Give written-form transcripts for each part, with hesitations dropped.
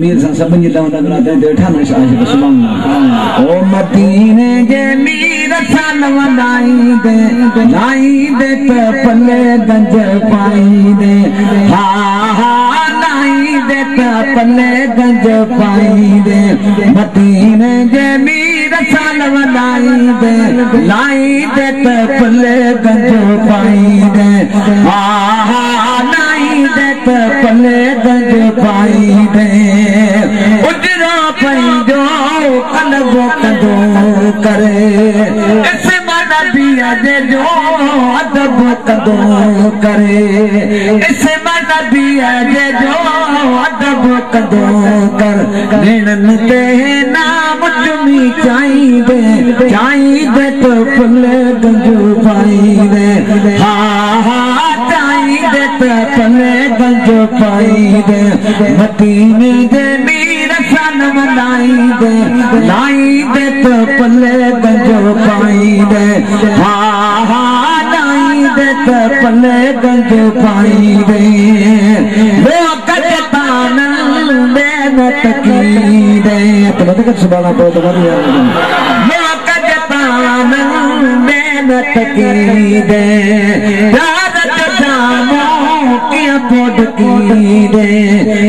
मीर सभिनी ओ मदीने जे मीर सन वनाई दे लाई दे त पले गंज पाई दे हा हा लाई दे त पले गंज पाई दे मदीने जे मीर सन वनाई दे लाई दे त पले गंज पाई दे हा हा लाई दे त पले गंज पाई दे उजरा पंजो कलबो कदो करे इसे माना दिया जे जो अदब कदो करे इसे माना दिया जे जो अदब कदो कर नेणन ते नाम चुमी चाहिए तो पले गंज पाई दे हा हा चाहिए तो पले गंज पाई दे मदीने जे मीर सन मनाई दे लाई दे तो पले गंज पाई दे हा हा लाई दे तो पले गंज पाई दे वो कजतान मेहनत की दे तो सुभान अल्लाह तो बढ़िया वो कजतान मेहनत की दे पोड की दे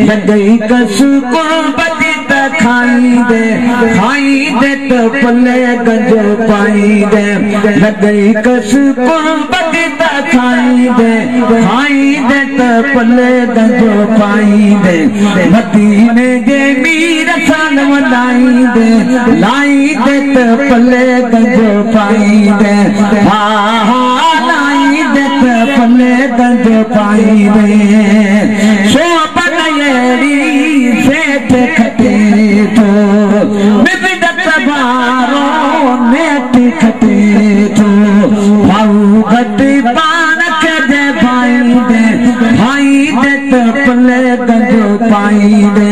लगई कसु को बदीत खाई दे तो पले गंज पाई दे लगई कसु को बदीत खाई दे तो पले गंज पाई दे मदीने जे मीर सन वनाई दे लाई दे तो पले गंज पाई दे हा हा लाई दे तो पले गंज पाई दे शोभन येरी सेठ खटे तो बिबिदत बारो नेट खटे तो भाऊ घट पान के दे भाई दे तो पले गंज पाई दे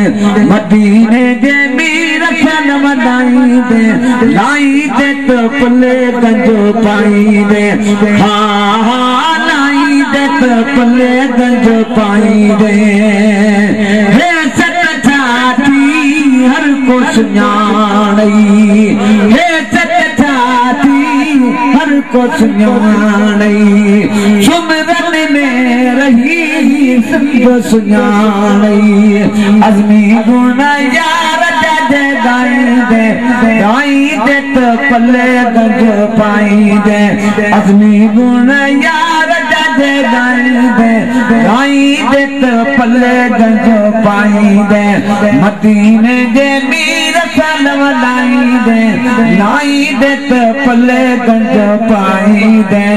मदीने जे मीर सन वनाई दे लाई दे तो पले गंज पाई दे हा हा लाई दे तो पले गंज पाई दे हे सत छाती हर को सुञाणई हे सत छाती हर को सुञाणई सुमरन में रही सब सुञाणई अज़मी गुण यार जज गाई दे तो पले गंज पाई दे अज़मी गुण यार जज गाई दे तो पले गंज पाई दे मदीने जे मीर सन वनाई दे लाई दे तो पले गंज पाई दे।